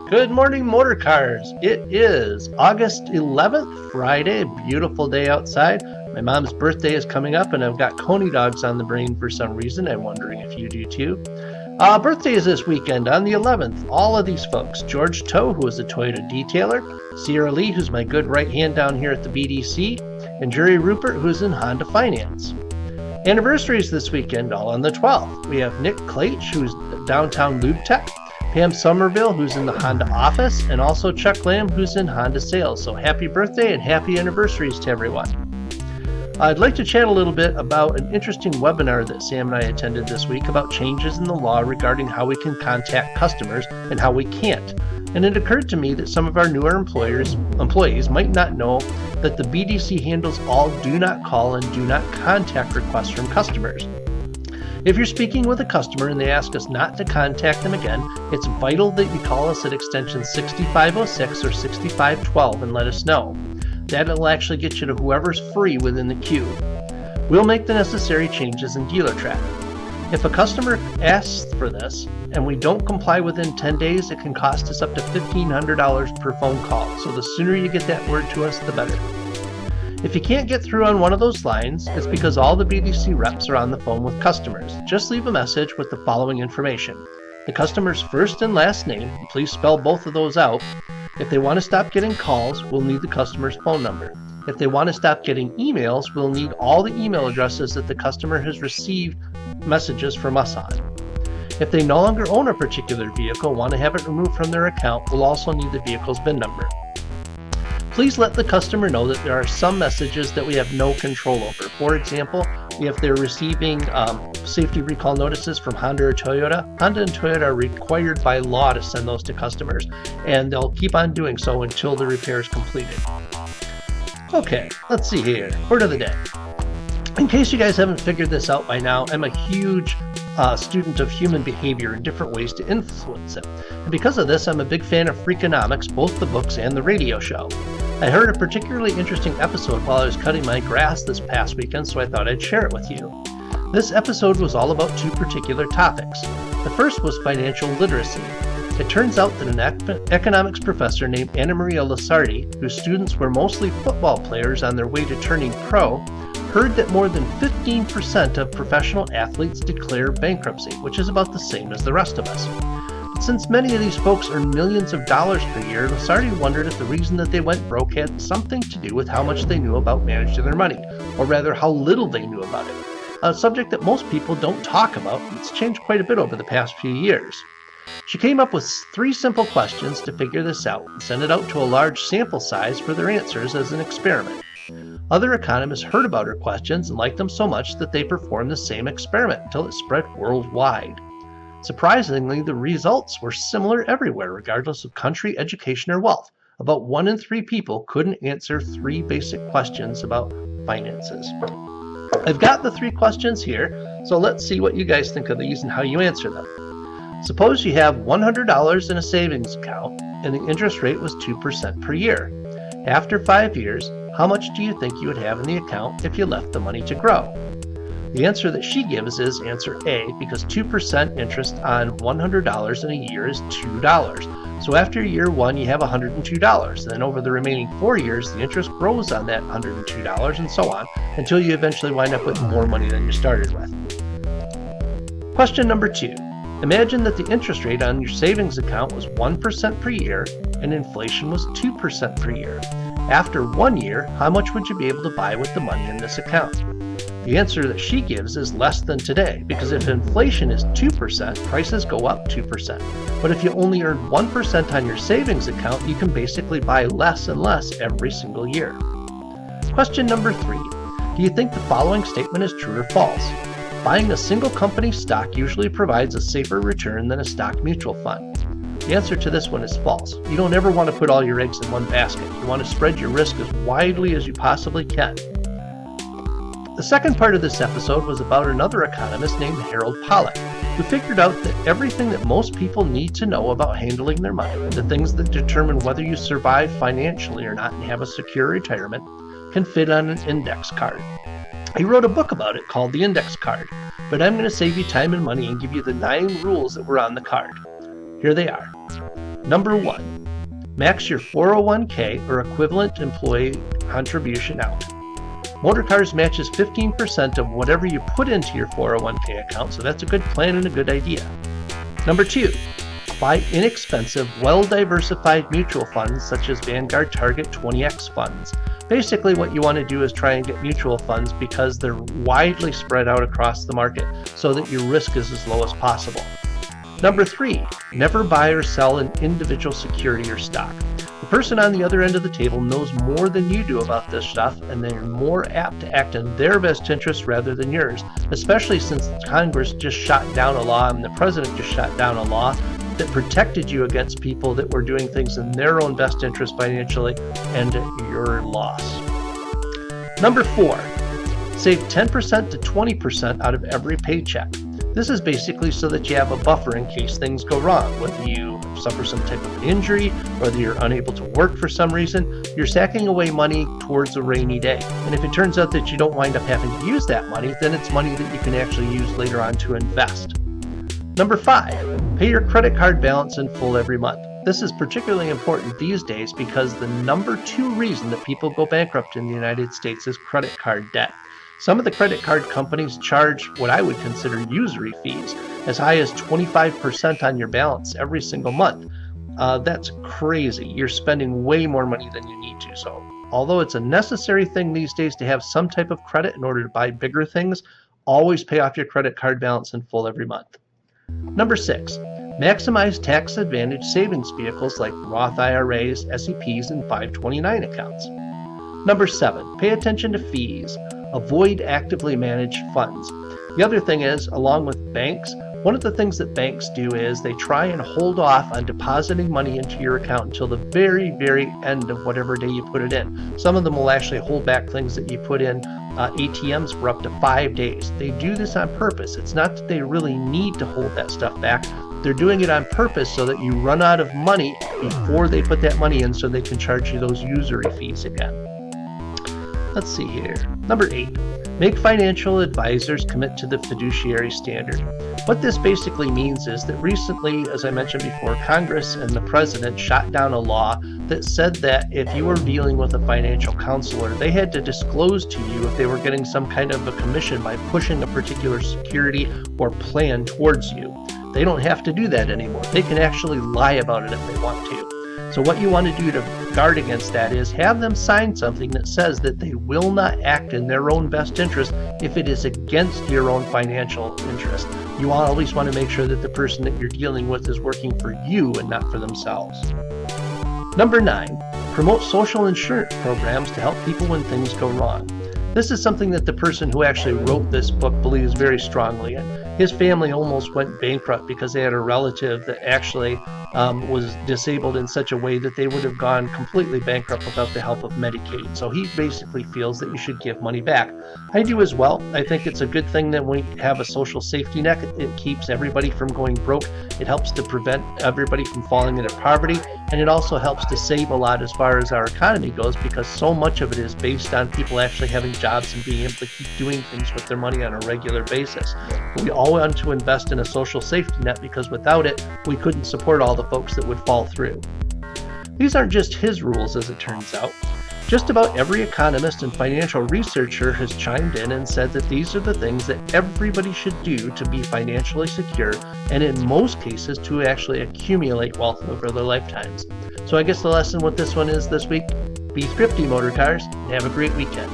Good morning, motor cars. It is August 11th, Friday, beautiful day outside. My mom's birthday is coming up and I've got Coney dogs on the brain for some reason. I'm wondering if you do too. Birthdays this weekend on the 11th. All of these folks: George Toe, who is a Toyota detailer, Sierra Lee, who's my good right hand down here at the BDC, and Jerry Rupert, who's in Honda Finance. Anniversaries this weekend, all on the 12th. We have Nick Claich, who's downtown Lube Tech, Pam Somerville, who's in the Honda office, and also Chuck Lamb, who's in Honda sales. So happy birthday and happy anniversaries to everyone. I'd like to chat a little bit about an interesting webinar that Sam and I attended this week about changes in the law regarding how we can contact customers and how we can't. And it occurred to me that some of our newer employees might not know that the BDC handles all do not call and do not contact requests from customers. If you're speaking with a customer and they ask us not to contact them again, it's vital that you call us at extension 6506 or 6512 and let us know. That'll actually get you to whoever's free within the queue. We'll make the necessary changes in DealerTrack. If a customer asks for this and we don't comply within 10 days, it can cost us up to $1,500 per phone call. So the sooner you get that word to us, the better. If you can't get through on one of those lines, it's because all the BDC reps are on the phone with customers. Just leave a message with the following information: the customer's first and last name, and please spell both of those out. If they want to stop getting calls, we'll need the customer's phone number. If they want to stop getting emails, we'll need all the email addresses that the customer has received messages from us on. If they no longer own a particular vehicle, want to have it removed from their account, we'll also need the vehicle's VIN number. Please let the customer know that there are some messages that we have no control over. For example, if they're receiving safety recall notices from Honda or Toyota, Honda and Toyota are required by law to send those to customers, and they'll keep on doing so until the repair is completed. Okay, let's see here. Word of the day. In case you guys haven't figured this out by now, I'm a huge student of human behavior and different ways to influence it. And because of this, I'm a big fan of Freakonomics, both the books and the radio show. I heard a particularly interesting episode while I was cutting my grass this past weekend, so I thought I'd share it with you. This episode was all about two particular topics. The first was financial literacy. It turns out that an economics professor named Anna Maria Lasardi, whose students were mostly football players on their way to turning pro, heard that more than 15% of professional athletes declare bankruptcy, which is about the same as the rest of us. But since many of these folks earn millions of dollars per year, Lasardi wondered if the reason that they went broke had something to do with how much they knew about managing their money, or rather how little they knew about it. A subject that most people don't talk about, and it's changed quite a bit over the past few years. She came up with 3 simple questions to figure this out and sent it out to a large sample size for their answers as an experiment. Other economists heard about her questions and liked them so much that they performed the same experiment until it spread worldwide. Surprisingly, the results were similar everywhere, regardless of country, education, or wealth. About 1 in 3 people couldn't answer 3 basic questions about finances. I've got the 3 questions here, so let's see what you guys think of these and how you answer them. Suppose you have $100 in a savings account and the interest rate was 2% per year. After 5 years, how much do you think you would have in the account if you left the money to grow? The answer that she gives is answer A, because 2% interest on $100 in a year is $2. So after year 1, you have $102. Then over the remaining 4 years, the interest grows on that $102 and so on until you eventually wind up with more money than you started with. Question number 2. Imagine that the interest rate on your savings account was 1% per year and inflation was 2% per year. After 1 year, how much would you be able to buy with the money in this account? The answer that she gives is less than today, because if inflation is 2%, prices go up 2%. But if you only earn 1% on your savings account, you can basically buy less and less every single year. Question number 3. Do you think the following statement is true or false? Buying a single company stock usually provides a safer return than a stock mutual fund. The answer to this one is false. You don't ever want to put all your eggs in one basket. You want to spread your risk as widely as you possibly can. The second part of this episode was about another economist named Harold Pollack, who figured out that everything that most people need to know about handling their money, the things that determine whether you survive financially or not and have a secure retirement, can fit on an index card. He wrote a book about it called The Index Card, but I'm going to save you time and money and give you the 9 rules that were on the card. Here they are. Number 1, max your 401k or equivalent employee contribution out. Motorcars matches 15% of whatever you put into your 401k account, so that's a good plan and a good idea. Number 2, buy inexpensive, well-diversified mutual funds such as Vanguard Target 20X funds. Basically, what you want to do is try and get mutual funds because they're widely spread out across the market so that your risk is as low as possible. Number 3, never buy or sell an individual security or stock. The person on the other end of the table knows more than you do about this stuff, and they're more apt to act in their best interest rather than yours, especially since Congress just shot down a law and the president just shot down a law that protected you against people that were doing things in their own best interest financially and your loss. Number 4, save 10% to 20% out of every paycheck. This is basically so that you have a buffer in case things go wrong. Whether you suffer some type of an injury, whether you're unable to work for some reason, you're sacking away money towards a rainy day. And if it turns out that you don't wind up having to use that money, then it's money that you can actually use later on to invest. Number 5, pay your credit card balance in full every month. This is particularly important these days because the number 2 reason that people go bankrupt in the United States is credit card debt. Some of the credit card companies charge what I would consider usury fees, as high as 25% on your balance every single month. That's crazy. You're spending way more money than you need to. So, although it's a necessary thing these days to have some type of credit in order to buy bigger things, always pay off your credit card balance in full every month. Number 6, maximize tax advantage savings vehicles like Roth IRAs, SEPs, and 529 accounts. Number 7, pay attention to fees. Avoid actively managed funds. The other thing is, along with banks, one of the things that banks do is they try and hold off on depositing money into your account until the very, very end of whatever day you put it in. Some of them will actually hold back things that you put in ATMs for up to 5 days. They do this on purpose. It's not that they really need to hold that stuff back. They're doing it on purpose so that you run out of money before they put that money in so they can charge you those usury fees again. Let's see here. Number 8, make financial advisors commit to the fiduciary standard. What this basically means is that recently, as I mentioned before, Congress and the president shot down a law that said that if you were dealing with a financial counselor, they had to disclose to you if they were getting some kind of a commission by pushing a particular security or plan towards you. They don't have to do that anymore. They can actually lie about it if they want to. So what you want to do to guard against that is have them sign something that says that they will not act in their own best interest if it is against your own financial interest. You always want to make sure that the person that you're dealing with is working for you and not for themselves. Number 9, promote social insurance programs to help people when things go wrong. This is something that the person who actually wrote this book believes very strongly in. His family almost went bankrupt because they had a relative that actually was disabled in such a way that they would have gone completely bankrupt without the help of Medicaid. So he basically feels that you should give money back. I do as well. I think it's a good thing that we have a social safety net. It keeps everybody from going broke. It helps to prevent everybody from falling into poverty. And it also helps to save a lot as far as our economy goes because so much of it is based on people actually having jobs and being able to keep doing things with their money on a regular basis. We all want to invest in a social safety net because without it, we couldn't support all the folks that would fall through. These aren't just his rules, as it turns out. Just about every economist and financial researcher has chimed in and said that these are the things that everybody should do to be financially secure and in most cases to actually accumulate wealth over their lifetimes. So I guess the lesson with this one is this week, be thrifty, motor cars, and have a great weekend.